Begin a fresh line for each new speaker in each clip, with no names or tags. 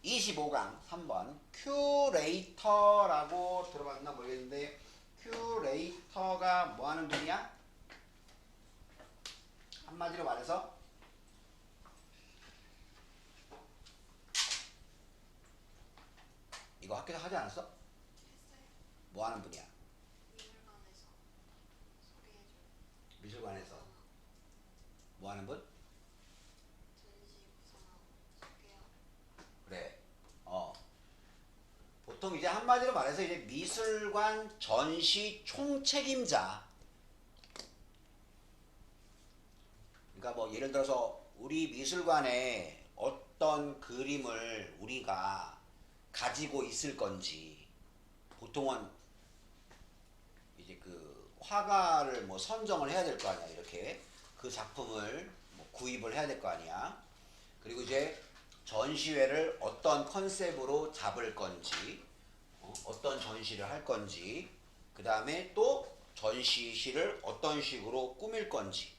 25강 3번 큐레이터라고 들어봤나 모르겠는데 큐레이터가 뭐 하는 분이야? 한마디로 말해서 이거 학교에서 하지 않았어?
했어요.
뭐 하는 분이야?
미술관에서 소개해줘요.
미술관에서 뭐 하는 분?
전시 구성하고 소개하고.
그래. 보통 이제 한마디로 말해서 이제 미술관 전시 총책임자. 그러니까 뭐 예를 들어서 우리 미술관에 어떤 그림을 우리가 가지고 있을 건지 보통은 이제 그 화가를 뭐 선정을 해야 될 거 아니야. 이렇게 그 작품을 뭐 구입을 해야 될 거 아니야. 그리고 이제 전시회를 어떤 컨셉으로 잡을 건지 어떤 전시를 할 건지 그 다음에 또 전시실을 어떤 식으로 꾸밀 건지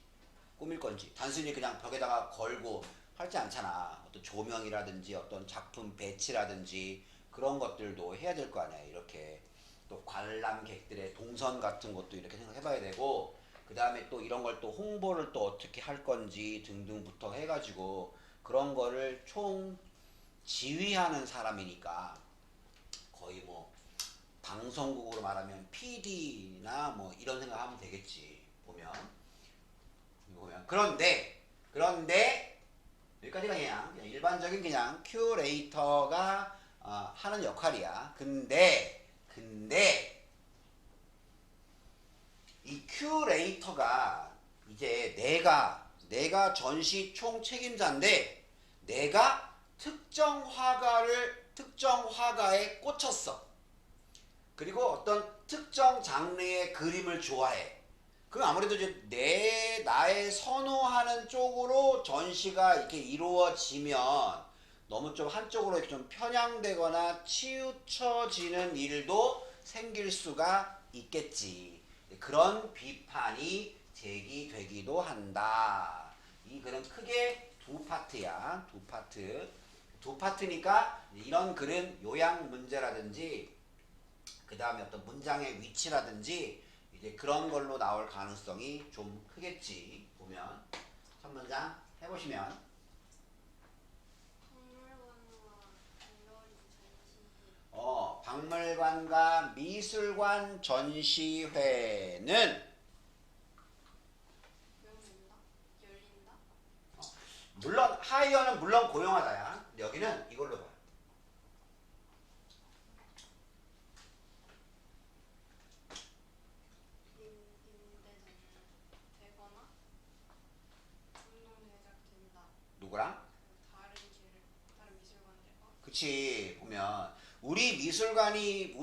단순히 그냥 벽에다가 걸고 하지 않잖아. 어떤 조명이라든지 어떤 작품 배치라든지 그런 것들도 해야 될 거 아니야. 이렇게 또 관람객들의 동선 같은 것도 이렇게 생각해 봐야 되고 그 다음에 또 이런 걸 또 홍보를 또 어떻게 할 건지 등등부터 해가지고 그런 거를 총 지휘하는 사람이니까 거의 뭐 방송국으로 말하면 PD나 뭐 이런 생각하면 되겠지. 보면 그런데 여기까지가 그냥 일반적인 그냥 큐레이터가 하는 역할이야. 근데 이 큐레이터가 이제 내가 전시 총 책임자인데 내가 특정 화가에 꽂혔어. 그리고 어떤 특정 장르의 그림을 좋아해. 그럼 아무래도 이제 나의 선호하는 쪽으로 전시가 이렇게 이루어지면 너무 좀 한쪽으로 이렇게 좀 편향되거나 치우쳐지는 일도 생길 수가 있겠지. 그런 비판이 제기되기도 한다. 이 글은 크게 두 파트야. 두 파트니까 이런 글은 요약 문제라든지 그 다음에 어떤 문장의 위치라든지 이제 그런 걸로 나올 가능성이 좀 크겠지. 보면 첫 문장 해보시면 박물관과 미술관 전시회는
열린다?
물론 하이어는 물론 고용하다야. 근데 여기는 이걸로 봐.
되거나 공동 제작된다.
누구랑?
다른 미술관들과.
그치. 보면 우리 미술관이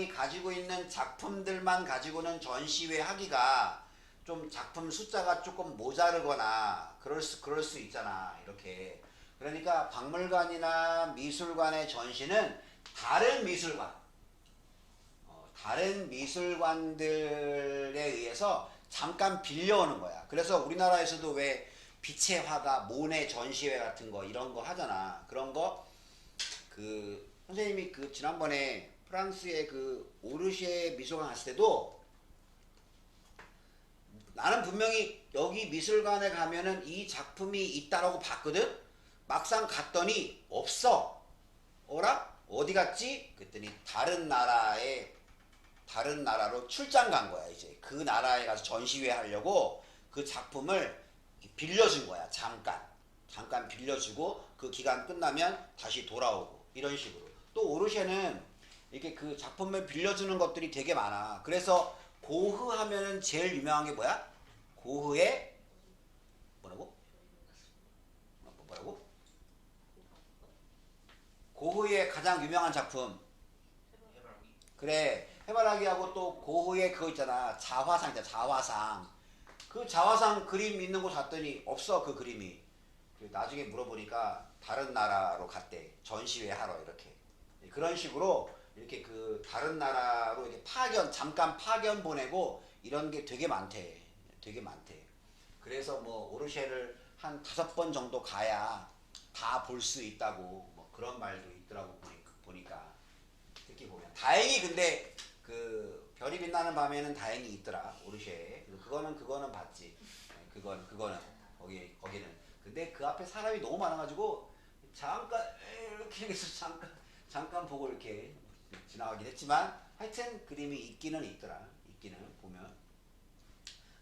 가지고 있는 작품들만 가지고는 전시회 하기가 좀 작품 숫자가 조금 모자르거나 그럴 수 있잖아. 이렇게. 그러니까 박물관이나 미술관의 전시는 다른 미술관들에 의해서 잠깐 빌려오는 거야. 그래서 우리나라에서도 왜 빛의 화가 모네 전시회 같은 거 이런 거 하잖아. 그런 거 그 선생님이 그 지난번에 프랑스의 그 오르쉐 미술관 갔을 때도 나는 분명히 여기 미술관에 가면은 이 작품이 있다라고 봤거든. 막상 갔더니 없어. 어라? 어디 갔지? 그랬더니 다른 나라로 출장 간 거야. 이제 그 나라에 가서 전시회 하려고 그 작품을 빌려준 거야. 잠깐 빌려주고 그 기간 끝나면 다시 돌아오고 이런 식으로. 또 오르쉐는 이렇게 그 작품을 빌려주는 것들이 되게 많아. 그래서 고흐 하면은 제일 유명한 게 뭐야? 고흐의 뭐라고? 뭐라고? 고흐의 가장 유명한 작품. 그래, 해바라기하고 또 고흐의 그거 있잖아. 자화상. 그 자화상 그림 있는 곳 갔더니 없어, 그 그림이. 나중에 물어보니까 다른 나라로 갔대. 전시회 하러 이렇게. 그런 식으로 이렇게 그 다른 나라로 이렇게 잠깐 파견 보내고 이런 게 되게 많대. 되게 많대. 그래서 뭐 오르쉐를 한 5번 정도 가야 다 볼 수 있다고 뭐 그런 말도 있더라고 보니까 특히 보면 다행히 근데 그 별이 빛나는 밤에는 다행히 있더라 오르쉐. 그거는 봤지. 그거는 거기는 근데 그 앞에 사람이 너무 많아가지고 잠깐 이렇게 해서 잠깐 보고 이렇게 지나가긴 했지만 하여튼 그림이 있기는 있더라. 있기는 보면.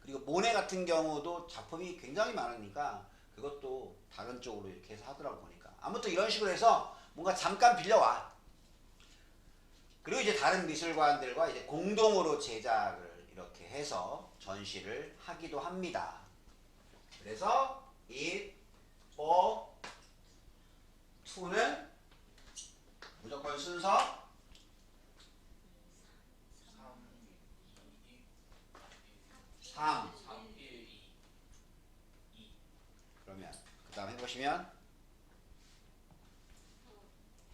그리고 모네 같은 경우도 작품이 굉장히 많으니까 그것도 다른 쪽으로 이렇게 해서 하더라고 보니까. 아무튼 이런 식으로 해서 뭔가 잠깐 빌려와. 그리고 이제 다른 미술관들과 이제 공동으로 제작을 이렇게 해서 전시를 하기도 합니다. 그래서 it, for, to는 무조건 순서 3. 그러면 그 다음 해보시면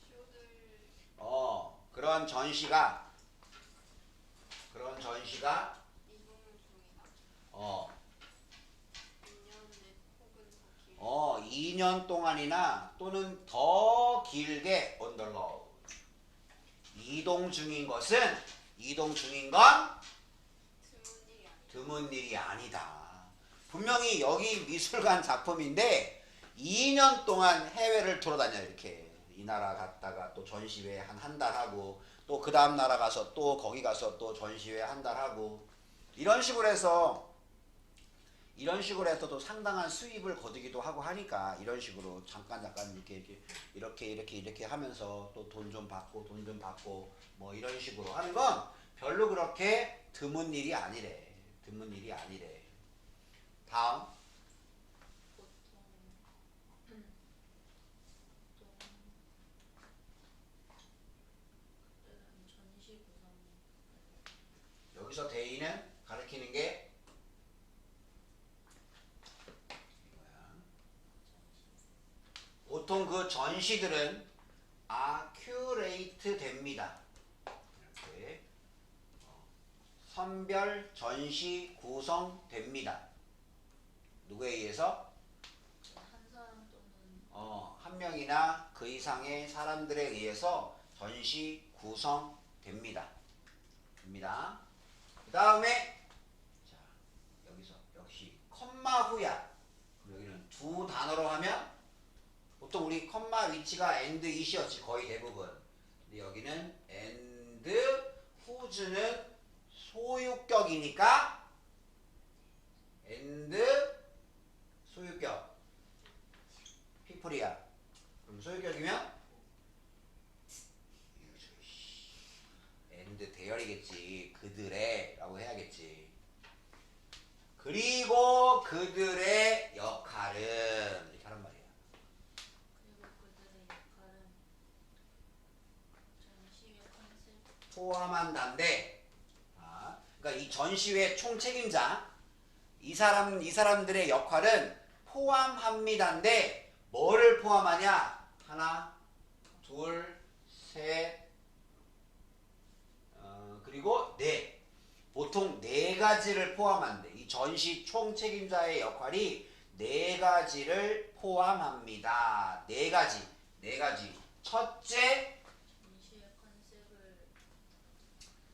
쇼들
그런 전시가
이동 중이다.
어
2년 내 혹은 더 길.
2년 동안이나 또는 더 길게 on the road. 이동 중인 건
드문 일이 아니다.
드문 일이 아니다. 분명히 여기 미술관 작품인데 2년 동안 해외를 돌아다녀 이렇게. 이 나라 갔다가 또 전시회 한 달 하고 또 그 다음 나라 가서 또 거기 가서 또 전시회 한 달 하고 이런 식으로 해서 또 상당한 수입을 거두기도 하고 하니까 이런 식으로 잠깐 이렇게 하면서 또 돈 좀 받고 뭐 이런 식으로 하는 건 별로 그렇게 드문 일이 아니래. 다음 여기서 대의는 가리키는 게 보통 그 전시들은 accurate 됩니다. 이렇게 선별 전시 구성됩니다. 누구에 의해서? 한 명이나 그 이상의 사람들에 의해서 전시 구성됩니다. 그 다음에 자 여기서 역시 컴마 후야. 여기는 두 단어로 하면 보통 우리 컴마 위치가 and it이었지 거의 대부분. 근데 여기는 and whose는 소유격이니까 and 소유격 people이야. 그럼 소유격이면 and 대열이겠지. 그들의 라고 해야겠지. 그리고 그들의 역할은 이렇게 하란 말이야. 포함한다인데, 그러니까 이 전시회 총책임자 이 사람들의 역할은 포함합니다인데 뭐를 포함하냐? 하나, 둘, 셋, 그리고 넷. 보통 네 가지를 포함한대. 이 전시 총책임자의 역할이 네 가지를 포함합니다. 네 가지. 첫째,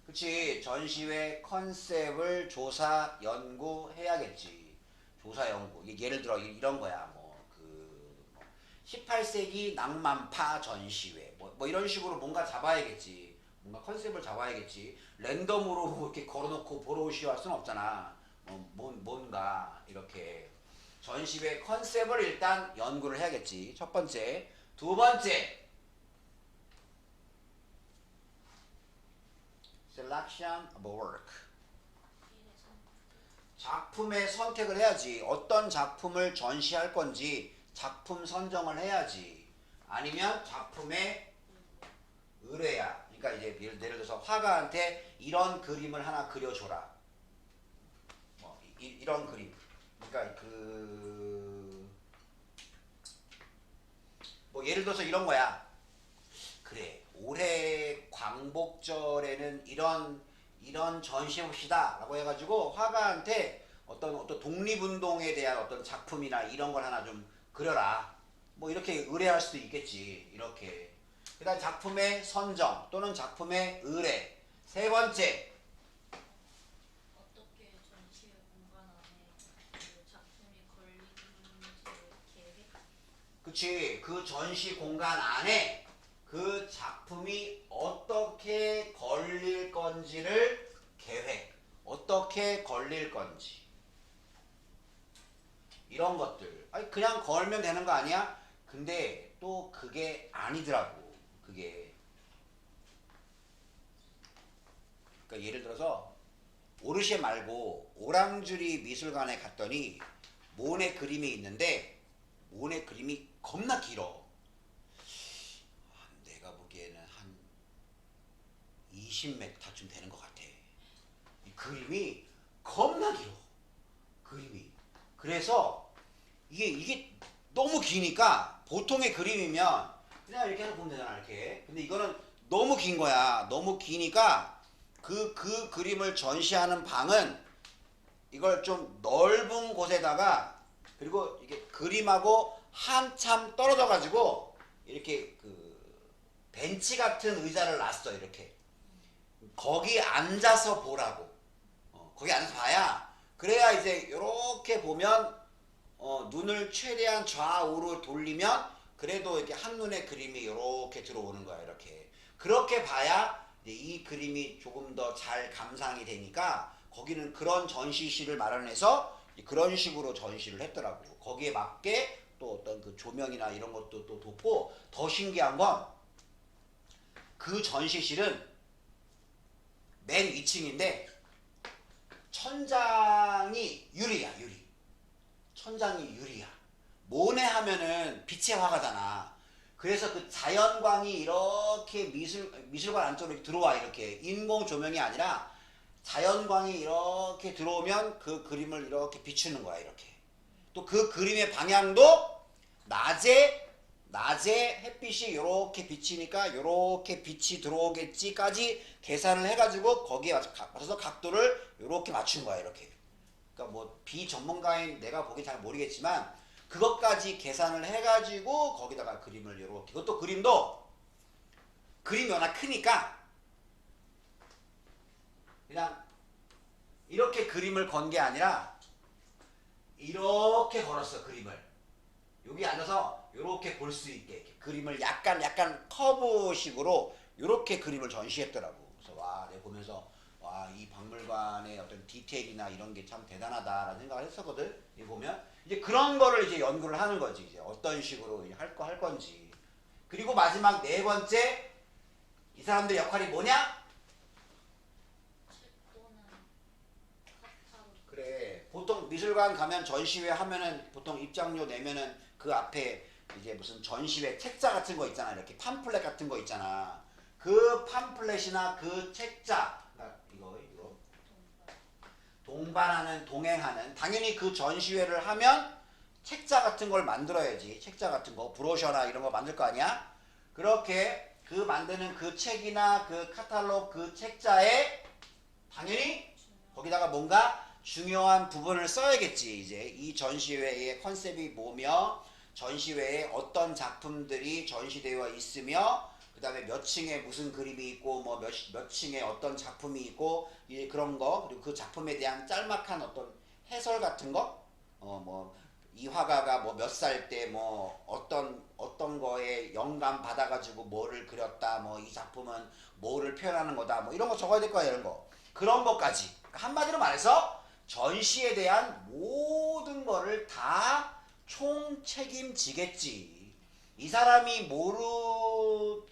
그치. 전시회 컨셉을 조사 연구해야겠지. 조사 연구. 예를 들어 이런 거야. 18세기 낭만파 전시회. 뭐 이런 식으로 뭔가 잡아야겠지. 뭔가 컨셉을 잡아야겠지. 랜덤으로 이렇게 걸어놓고 보러 오시오 할 수는 없잖아. 뭔가 이렇게 전시회 컨셉을 일단 연구를 해야겠지. 첫 번째. 두 번째, selection of work. 작품의 선택을 해야지. 어떤 작품을 전시할 건지 작품 선정을 해야지. 아니면 작품의 의뢰야. 그러니까 이제 예를 들어서 화가한테 이런 그림을 하나 그려줘라. 이런 그림. 그러니까 예를 들어서 이런 거야. 그래, 올해 광복절에는 이런 전시해봅시다 라고 해가지고 화가한테 어떤 독립운동에 대한 어떤 작품이나 이런 걸 하나 좀 그려라. 뭐 이렇게 의뢰할 수도 있겠지. 이렇게. 그다음 작품의 선정 또는 작품의 의뢰. 세 번째,
어떻게 전시회 공간 안에 그 작품이 걸리는지 계획?
그치. 그 전시 공간 안에 그 작품이 어떻게 걸릴 건지를 계획. 어떻게 걸릴 건지. 이런 것들. 아니, 그냥 걸면 되는 거 아니야? 근데 또 그게 아니더라고. 그게. 그러니까 예를 들어서 오르쉐 말고 오랑주리 미술관에 갔더니 모네 그림이 있는데 모네 그림이 겁나 길어. 내가 보기에는 한 20m쯤 되는 것 같아. 이 그림이 겁나 길어. 그림이. 그래서 이게 너무 기니까 보통의 그림이면 그냥 이렇게 해서 보면 되잖아. 이렇게. 근데 이거는 너무 긴 거야. 너무 기니까 그 그림을 전시하는 방은 이걸 좀 넓은 곳에다가 그리고 이게 그림하고 한참 떨어져 가지고 이렇게 그 벤치 같은 의자를 놨어. 이렇게 거기 앉아서 보라고. 거기 앉아서 봐야 그래야 이제 이렇게 보면 눈을 최대한 좌우로 돌리면 그래도 이렇게 한눈에 그림이 이렇게 들어오는 거야. 이렇게 그렇게 봐야 이제 이 그림이 조금 더 잘 감상이 되니까 거기는 그런 전시실을 마련해서 그런 식으로 전시를 했더라고. 거기에 맞게 또 어떤 그 조명이나 이런 것도 또 뒀고, 더 신기한 건 그 전시실은 맨 위층인데 천장이 유리야. 유리. 천장이 유리야. 모네 하면은 빛의 화가잖아. 그래서 그 자연광이 이렇게 미술관 안쪽으로 이렇게 들어와. 이렇게 인공 조명이 아니라 자연광이 이렇게 들어오면 그 그림을 이렇게 비추는 거야. 이렇게. 또 그 그림의 방향도 낮에 햇빛이 이렇게 비치니까 이렇게 빛이 들어오겠지까지 계산을 해가지고 거기에 맞춰서 각도를 이렇게 맞춘 거야. 이렇게. 그러니까 뭐 비전문가인 내가 보기 잘 모르겠지만 그것까지 계산을 해가지고 거기다가 그림을 이렇게. 그것도 그림도 그림이 워낙 크니까 그냥 이렇게 그림을 건 게 아니라 이렇게 걸었어. 그림을. 여기 앉아서 이렇게 볼 수 있게 이렇게 그림을 약간 커브식으로 이렇게 그림을 전시했더라고. 그래서 와, 내가 보면서 와, 이 박물관의 어떤 디테일이나 이런 게 참 대단하다라는 생각을 했었거든. 이 보면 이제 그런 거를 이제 연구를 하는 거지. 이제 어떤 식으로 할 건지. 그리고 마지막 네 번째, 이 사람들 역할이 뭐냐?
책 또는 카타로그.
그래. 보통 미술관 가면 전시회 하면은 보통 입장료 내면은 그 앞에 이제 무슨 전시회 책자 같은 거 있잖아. 이렇게 팜플렛 같은 거 있잖아. 그 팜플렛이나 그 책자, 그러니까 이거 동행하는 당연히 그 전시회를 하면 책자 같은 걸 만들어야지. 책자 같은 거, 브로셔나 이런 거 만들 거 아니야? 그렇게 그 만드는 그 책이나 그 카탈로그 그 책자에 당연히 거기다가 뭔가 중요한 부분을 써야겠지. 이제 이 전시회의 컨셉이 뭐며 전시회에 어떤 작품들이 전시되어 있으며 그 다음에 몇 층에 무슨 그림이 있고 뭐 몇 층에 어떤 작품이 있고 이제 그런 거, 그리고 그 작품에 대한 짤막한 어떤 해설 같은 거, 뭐 이 화가가 뭐 몇 살 때 뭐 어떤 거에 영감 받아가지고 뭐를 그렸다, 뭐 이 작품은 뭐를 표현하는 거다, 뭐 이런 거 적어야 될 거야. 이런 거, 그런 것까지. 한마디로 말해서 전시에 대한 모든 거를 다 총책임지겠지. 이 사람이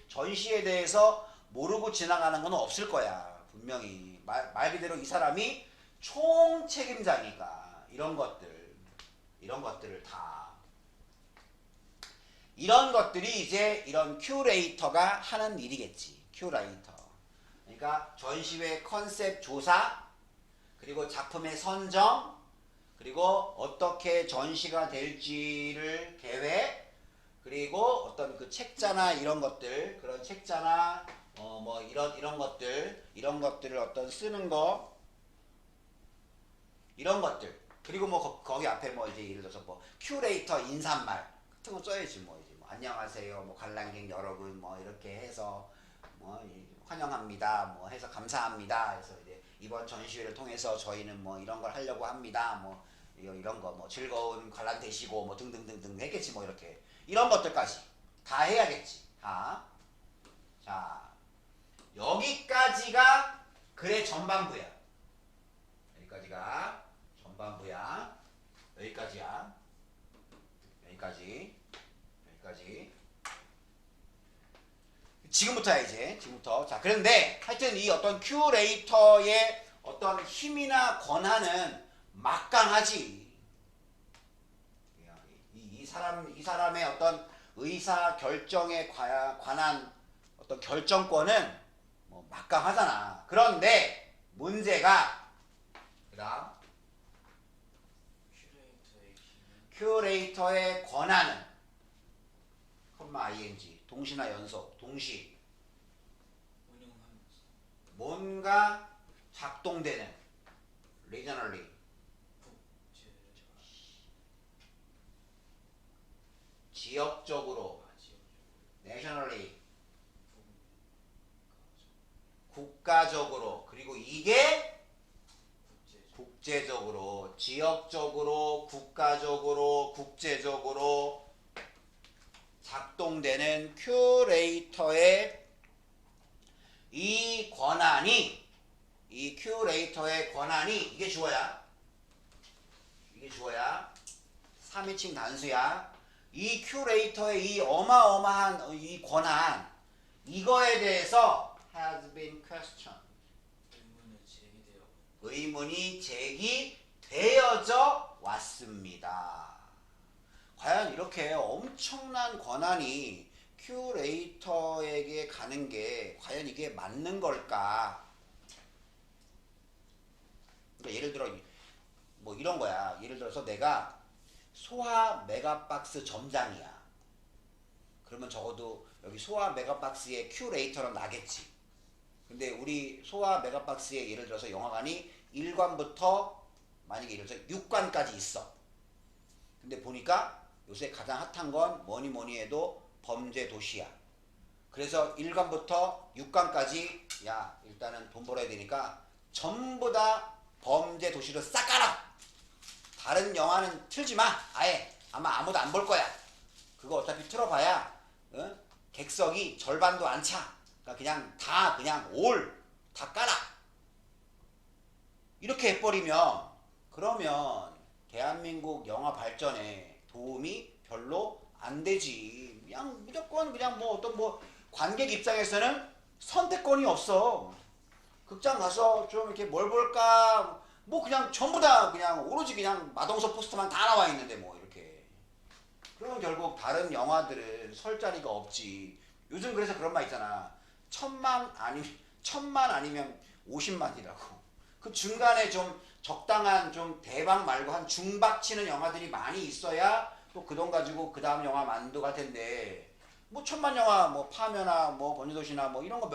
전시에 대해서 모르고 지나가는 건 없을 거야. 분명히. 말 그대로 이 사람이 총책임자니까. 이런 것들을 다. 이런 것들이 이제 이런 큐레이터가 하는 일이겠지. 큐레이터. 그러니까 전시회 컨셉 조사, 그리고 작품의 선정, 그리고 어떻게 전시가 될지를 계획, 그리고 어떤 그 책자나 이런 것들, 그런 책자나 뭐 이런 것들을 어떤 쓰는 거, 이런 것들. 그리고 뭐 거기 앞에 뭐 이제 예를 들어서 뭐 큐레이터 인사말 같은 거 써야지 뭐. 안녕하세요, 뭐 관람객 여러분, 뭐 이렇게 해서 뭐 환영합니다, 뭐 해서 감사합니다. 해서 이제 이번 전시회를 통해서 저희는 뭐 이런 걸 하려고 합니다. 뭐 이런 거 뭐 즐거운 관람 되시고 뭐 등등등등 했겠지 뭐 이렇게 이런 것들까지 다 해야겠지. 다. 자, 여기까지가 글의 전반부야. 여기까지가 전반부야. 여기까지야. 여기까지. 지금부터야 이제. 지금부터. 자, 그런데 하여튼 이 어떤 큐레이터의 어떤 힘이나 권한은 막강하지. 이 사람의 어떤 의사 결정에 관한 어떤 결정권은 뭐 막강하잖아. 그런데 문제가 그다음 큐레이터의 권한은 ing 동시나 연속 동시 뭔가 작동되는 regionally 지역적으로 nationally 국가적으로 그리고 이게 국제적으로 지역적으로 국가적으로 국제적으로 작동되는 큐레이터의 이 큐레이터의 권한이 이게 주어야 3인칭 단수야. 이 큐레이터의 이 어마어마한 이 권한 이거에 대해서 has been questioned. 의문이 제기되어져 왔습니다. 과연 이렇게 엄청난 권한이 큐레이터에게 가는 게 과연 이게 맞는 걸까? 그러니까 예를 들어 뭐 이런 거야. 예를 들어서 내가 소화 메가박스 점장이야. 그러면 적어도 여기 소화 메가박스의 큐레이터는 나겠지. 근데 우리 소화 메가박스에 예를 들어서 영화관이 1관부터 만약에 예를 들어서 6관까지 있어. 근데 보니까 요새 가장 핫한 건 뭐니 해도 범죄 도시야. 그래서 1관부터 6관까지 야 일단은 돈 벌어야 되니까 전부 다 범죄 도시로 싹 깔아. 다른 영화는 틀지 마. 아예 아마 아무도 안 볼 거야. 그거 어차피 틀어봐야 객석이 절반도 안 차. 그러니까 그냥 다 깔아. 이렇게 해버리면 그러면 대한민국 영화 발전에 도움이 별로 안 되지. 그냥 무조건 그냥 뭐 어떤 뭐 관객 입장에서는 선택권이 없어. 극장 가서 좀 이렇게 뭘 볼까 뭐 그냥 전부 다 그냥 오로지 그냥 마동석 포스터만 다 나와 있는데 뭐 이렇게. 그러면 결국 다른 영화들은 설 자리가 없지. 요즘 그래서 그런 말 있잖아. 1000만 아니면 50만이라고. 그 중간에 좀 적당한 좀 대박 말고 한 중박 치는 영화들이 많이 있어야 또 그 돈 가지고 그 다음 영화 만들어갈 텐데 뭐 1000만 영화 뭐 파묘나 뭐 범죄도시나 뭐 이런 거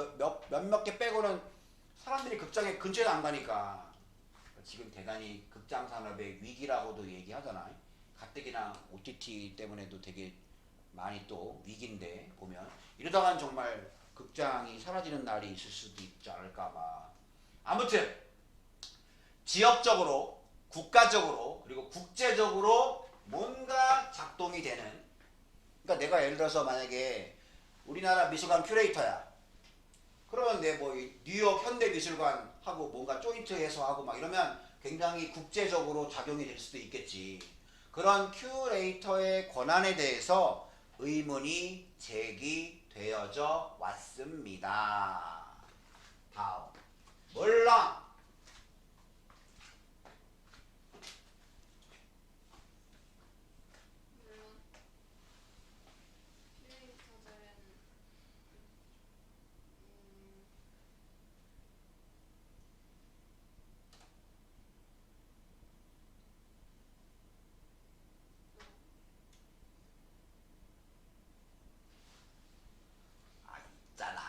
몇몇 개 빼고는 사람들이 극장에 근처에도 안 가니까 지금 대단히 극장 산업의 위기라고도 얘기하잖아. 가뜩이나 OTT 때문에도 되게 많이 또 위기인데 보면 이러다간 정말 극장이 사라지는 날이 있을 수도 있지 않을까 봐. 아무튼 지역적으로 국가적으로 그리고 국제적으로 뭔가 작동이 되는. 그러니까 내가 예를 들어서 만약에 우리나라 미술관 큐레이터야. 그러면 내 뭐 뉴욕 현대미술관하고 뭔가 조인트해서 하고 막 이러면 굉장히 국제적으로 작용이 될 수도 있겠지. 그런 큐레이터의 권한에 대해서 의문이 제기되어져 왔습니다. 다음 물론
큐레이터들은
있잖아.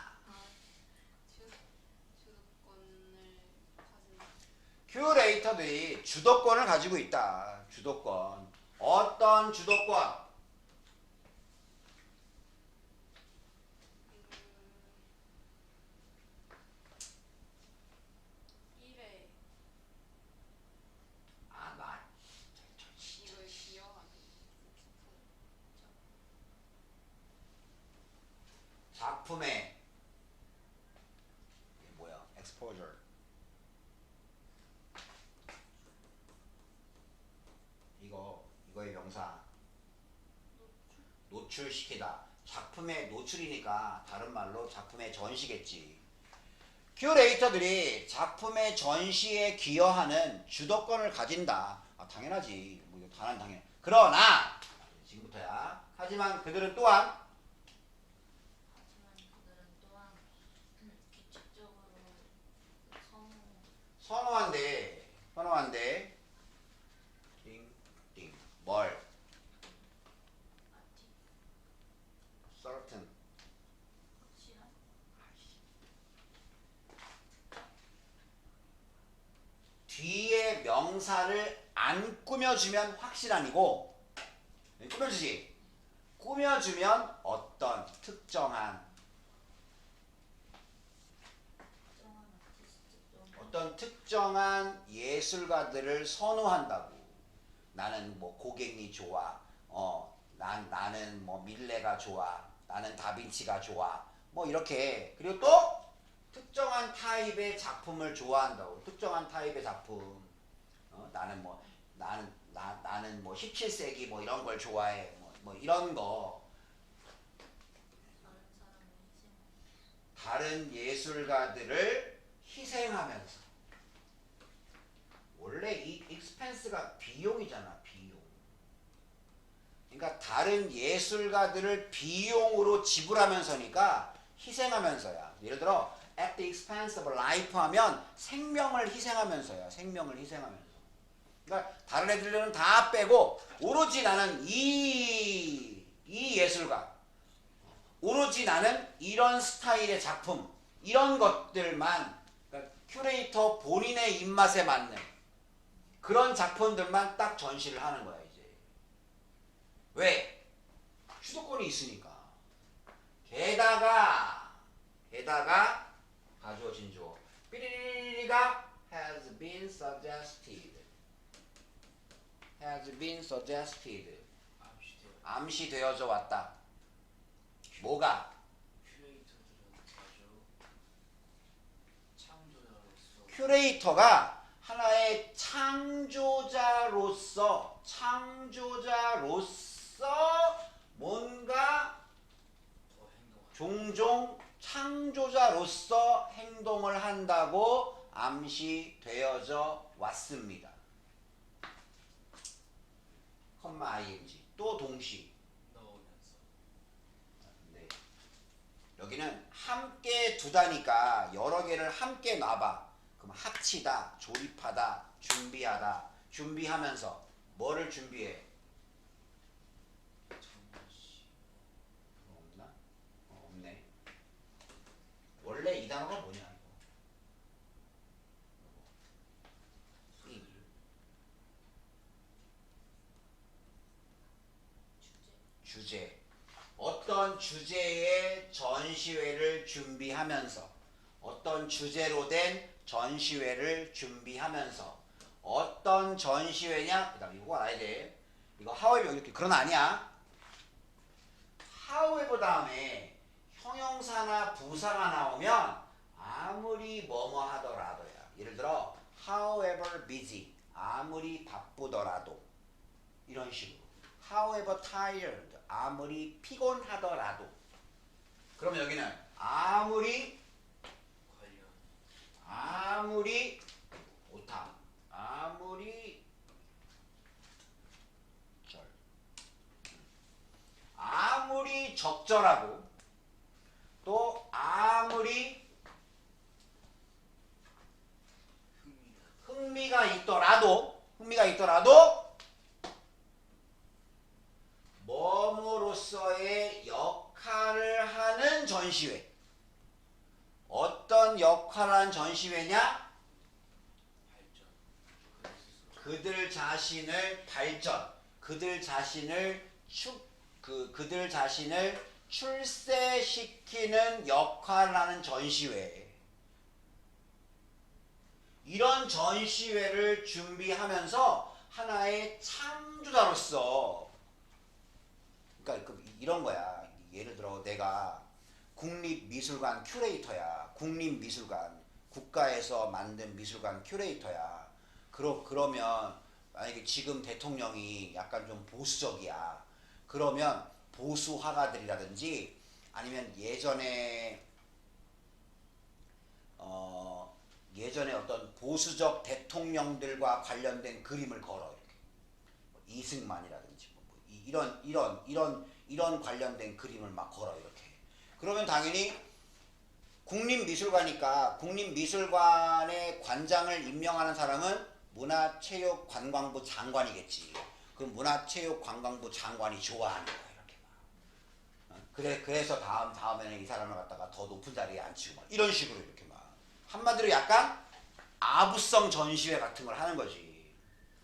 주도권을 가진
큐레이터들이 주도권을 가지고 있다. 주도권. 어떤 주도권? 작품의 이게 뭐야? exposure. 이거의 명사. 노출시키다. 작품의 노출이니까 다른 말로 작품의 전시겠지. 큐레이터들이 작품의 전시에 기여하는 주도권을 가진다. 아, 당연하지. 뭐 이거 당연. 그러나 지금부터야. 하지만 그들은 또한
규칙적으로
선호한데 띵띵 뭘 certain
확실한
뒤에 명사를 안 꾸며주면 확실한이고 꾸며주지. 꾸며주면
특정한 아티스트
어떤 특정한 예술가들을 선호한다고. 나는 뭐 고갱이 좋아. 나는 뭐 밀레가 좋아. 나는 다빈치가 좋아. 뭐 이렇게. 그리고 또 특정한 타입의 작품을 좋아한다고. 특정한 타입의 작품. 나는 뭐 17세기 뭐 이런 걸 좋아해. 뭐 이런 거. 다른 예술가들을 희생하면서. 원래 이 expense가 비용이잖아. 비용. 그러니까 다른 예술가들을 비용으로 지불하면서니까 희생하면서야. 예를 들어 at the expense of life 하면 생명을 희생하면서야. 생명을 희생하면서. 그러니까 다른 애들은 다 빼고 오로지 나는 이 예술가, 오로지 나는 이런 스타일의 작품, 이런 것들만, 그러니까 큐레이터 본인의 입맛에 맞는 그런 작품들만 딱 전시를 하는 거야 이제. 왜? 주도권이 있으니까. 게다가 가주어진 주어 삐리리리가 has been suggested 암시되어져 왔다. 뭐가? 큐레이터가 하나의 창조자로서 뭔가 종종 창조자로서 행동을 한다고 암시되어져 왔습니다. 컴마 ing 또 동시. 네. 여기는 함께 두다니까 여러 개를 함께 놔봐. 그럼 합치다, 조립하다, 준비하다, 준비하면서 뭐를 준비해? 없나? 없네. 원래 이 단어가 뭐냐 이거? 주제. 어떤 주제의 전시회를 준비하면서 어떤 주제로 된 전시회를 준비하면서 어떤 전시회냐? 그 다음에 이거 알아야 돼. 이거 however 이렇게 그러나 아니야. however 다음에 형용사나 부사가 나오면 아무리 뭐뭐 하더라도야. 예를 들어 however busy 아무리 바쁘더라도 이런 식으로 however tired 아무리 피곤하더라도. 그럼 여기는 아무리 오타 아무리 적절하고 또 아무리 흥미가 있더라도 뭐뭐로서의 역할을 하는 전시회. 어떤 역할을 하는 전시회냐? 그들 자신을 발전, 그들 자신을 출세시키는 역할을 하는 전시회. 이런 전시회를 준비하면서 하나의 창조자로서, 그러니까 이런 거야. 예를 들어 내가 국립미술관 큐레이터야. 국립미술관, 국가에서 만든 미술관 큐레이터야. 그러면 만약에 지금 대통령이 약간 좀 보수적이야. 그러면 보수 화가들이라든지 아니면 예전에 어떤 보수적 대통령들과 관련된 그림을 걸어. 이렇게 이승만이라든지 이런 관련된 그림을 막 걸어. 이렇게 그러면 당연히 국립미술관이니까 국립미술관의 관장을 임명하는 사람은 문화체육관광부 장관이겠지. 그 문화체육관광부 장관이 좋아하는 거야. 이렇게 막. 그래서 다음에는 이 사람을 갖다가 더 높은 자리에 앉히고 막 이런 식으로 이렇게 막 한마디로 약간 아부성 전시회 같은 걸 하는 거지.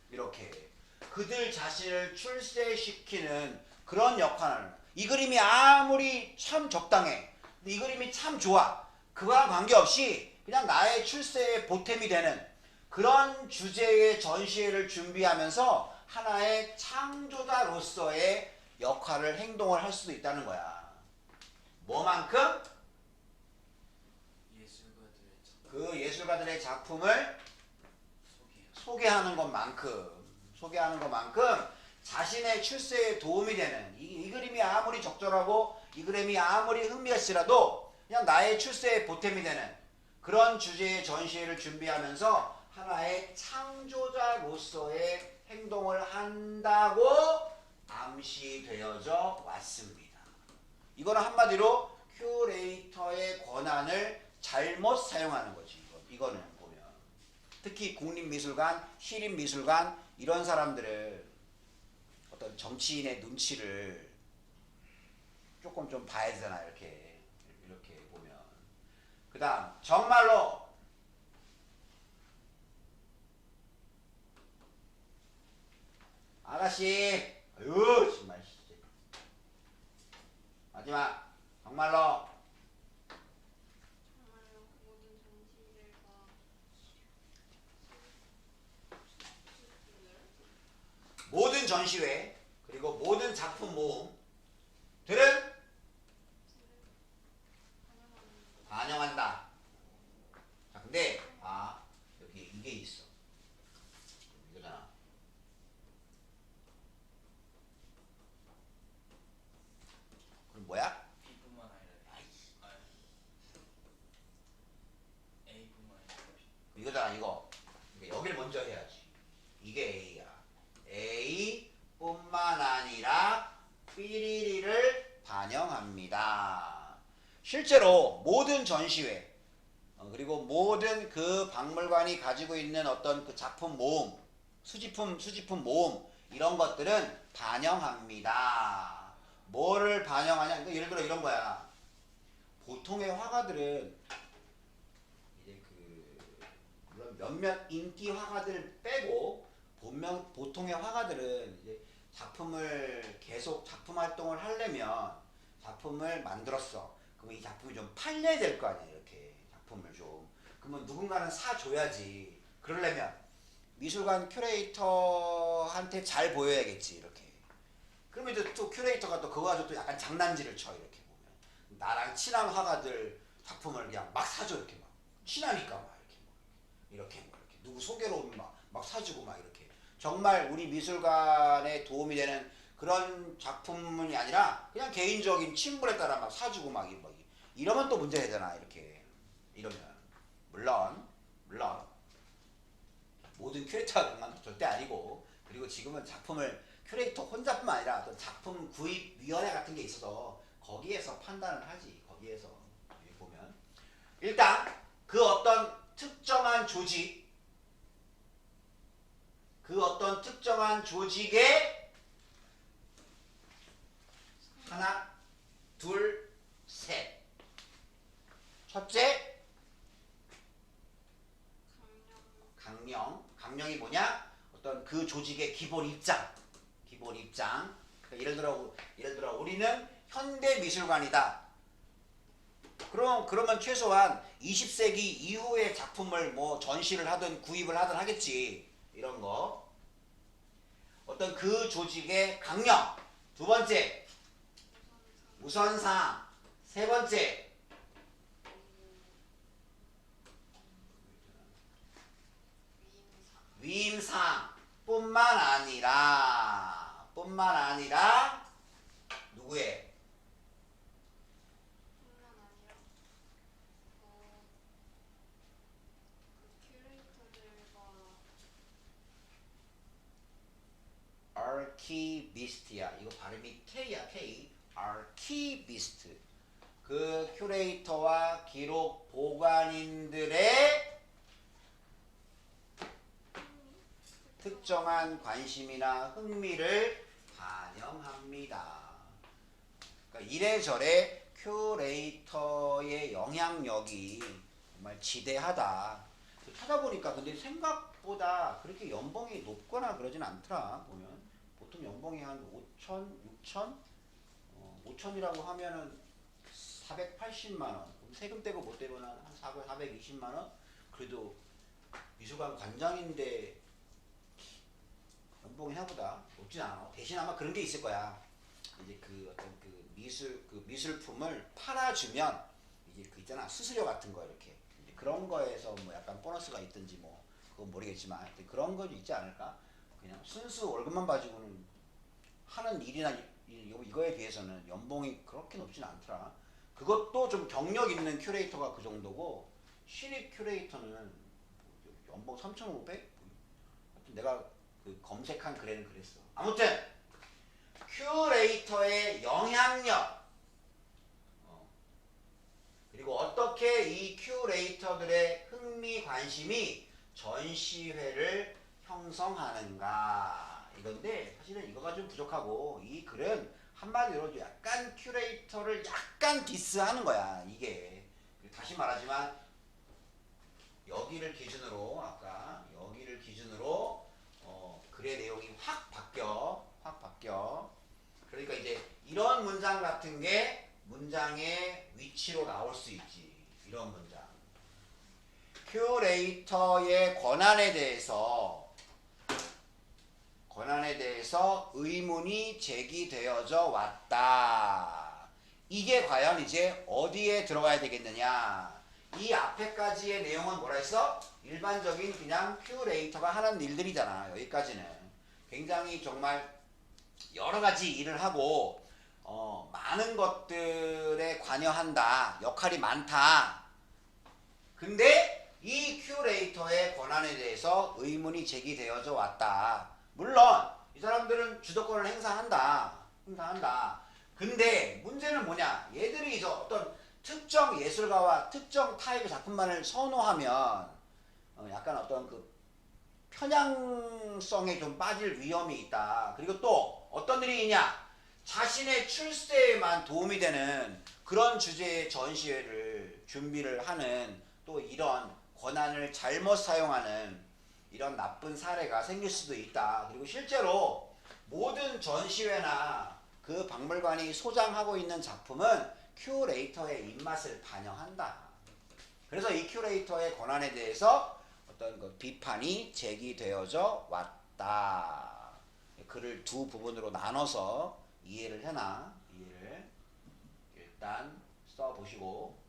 이렇게 그들 자신을 출세시키는 그런 역할을. 이 그림이 아무리 참 적당해, 이 그림이 참 좋아, 그거랑 관계없이 그냥 나의 출세에 보탬이 되는 그런 주제의 전시회를 준비하면서 하나의 창조자로서의 역할을, 행동을 할 수도 있다는 거야. 뭐만큼? 그 예술가들의 작품을 소개하는 것만큼 자신의 출세에 도움이 되는 이 그림이 아무리 적절하고 이 그림이 아무리 흥미있으라도 그냥 나의 출세에 보탬이 되는 그런 주제의 전시회를 준비하면서 하나의 창조자로서의 행동을 한다고 암시되어져 왔습니다. 이거는 한마디로 큐레이터의 권한을 잘못 사용하는 거지. 이거는 보면 특히 국립미술관, 시립미술관 이런 사람들을 어떤 정치인의 눈치를 조금 좀 봐야 되잖아. 이렇게 보면. 그 다음 정말로 아가씨, 아유 정말 마지막 정말로 모든 전시회 그리고 모든 작품 모음들은 반영한다. 자, 근데 여기 이게 있어. 이거잖아. 그럼 뭐야?
B뿐만 아니라 A뿐만 아니라 B.
이거잖아. 이거 여기를 먼저 해야지. 이게 A야. A뿐만 아니라 B를 반영합니다. 실제로 모든 전시회 그리고 모든 그 박물관이 가지고 있는 어떤 그 작품 모음, 수집품 모음 이런 것들은 반영합니다. 뭐를 반영하냐? 그러니까 예를 들어 이런 거야. 보통의 화가들은 이제 물론 몇몇 인기 화가들 빼고 보통의 화가들은 이제 작품을 계속 작품 활동을 하려면 작품을 만들었어. 그러면 이 작품이 좀 팔려야 될 거 아니야. 이렇게 작품을 좀. 그러면 누군가는 사줘야지. 그러려면 미술관 큐레이터한테 잘 보여야겠지. 이렇게. 그러면 이제 또 큐레이터가 또 그거 가지고 또 약간 장난질을 쳐. 이렇게 보면. 나랑 친한 화가들 작품을 그냥 막 사줘. 이렇게 막. 친하니까 막 이렇게 누구 소개로 오면 막 사주고 막 이렇게. 정말 우리 미술관에 도움이 되는 그런 작품이 아니라 그냥 개인적인 친분에 따라 막 사주고 막 이러면 또 문제가 되잖아. 이렇게 이러면 물론 모든 큐레이터가 그런 건 절대 아니고, 그리고 지금은 작품을 큐레이터 혼자뿐만 아니라 어떤 작품 구입위원회 같은 게 있어서 거기에서 판단을 하지. 거기에서 여기 보면 일단 그 어떤 특정한 조직, 그 어떤 특정한 조직의 하나, 둘, 셋. 첫째, 강령이 뭐냐? 어떤 그 조직의 기본 입장. 그러니까 예를 들어 우리는 현대미술관이다. 그러면 최소한 20세기 이후의 작품을 뭐 전시를 하든 구입을 하든 하겠지. 이런 거. 어떤 그 조직의 강령. 두 번째, 우선사항. 세 번째,
위임상.
위임상 뿐만 아니라 누구의?
뿐만 아니라 그 큐레이터들과
아키비스트야. 이거 발음이 K야, K. 아키비스트. 그 큐레이터와 기록 보관인들의 특정한 관심이나 흥미를 반영합니다. 그러니까 이래저래 큐레이터의 영향력이 정말 지대하다. 찾아보니까 근데 생각보다 그렇게 연봉이 높거나 그러진 않더라. 보면 보통 연봉이 한 5천, 6천, 5천이라고 하면은 480만 원. 세금 떼고 못 떼면 한 420만 원. 그래도 미술관 관장인데 연봉이 생각보다 높진 않아. 대신 아마 그런 게 있을 거야. 이제 그 어떤 그 미술품을 팔아주면 이제 그 있잖아, 수수료 같은 거 이렇게 이제 그런 거에서 뭐 약간 보너스가 있든지 뭐 그건 모르겠지만 그런 거 있지 않을까? 그냥 순수 월급만 가지고는 하는 일이나 이거에 비해서는 연봉이 그렇게 높진 않더라. 그것도 좀 경력 있는 큐레이터가 그 정도고 신입 큐레이터는 연봉 3,500? 내가 그 검색한 글에는 그랬어. 아무튼 큐레이터의 영향력 그리고 어떻게 이 큐레이터들의 흥미 관심이 전시회를 형성하는가 이건데 사실은 이거가 좀 부족하고 이 글은 한마디로 약간 큐레이터를 약간 디스하는 거야 이게. 다시 말하지만 여기를 기준으로 아까 여기를 기준으로 글의 내용이 확 바뀌어. 그러니까 이제 이런 문장 같은 게 문장의 위치로 나올 수 있지. 이런 문장. 큐레이터의 권한에 대해서 의문이 제기되어져 왔다. 이게 과연 이제 어디에 들어가야 되겠느냐? 이 앞에까지의 내용은 뭐라 했어? 일반적인 그냥 큐레이터가 하는 일들이잖아. 여기까지는 굉장히 정말 여러 가지 일을 하고 많은 것들에 관여한다. 역할이 많다. 근데 이 큐레이터의 권한에 대해서 의문이 제기되어져 왔다. 물론 이 사람들은 주도권을 행사한다. 근데 문제는 뭐냐? 얘들이 이제 어떤 특정 예술가와 특정 타입의 작품만을 선호하면 약간 어떤 그 편향성에 좀 빠질 위험이 있다. 그리고 또 어떤 일이 있냐? 자신의 출세에만 도움이 되는 그런 주제의 전시회를 준비를 하는 또 이런 권한을 잘못 사용하는 이런 나쁜 사례가 생길 수도 있다. 그리고 실제로 모든 전시회나 그 박물관이 소장하고 있는 작품은 큐레이터의 입맛을 반영한다. 그래서 이 큐레이터의 권한에 대해서 어떤 그 비판이 제기되어져 왔다. 글을 두 부분으로 나눠서 이해를 해놔. 이해를 일단 써보시고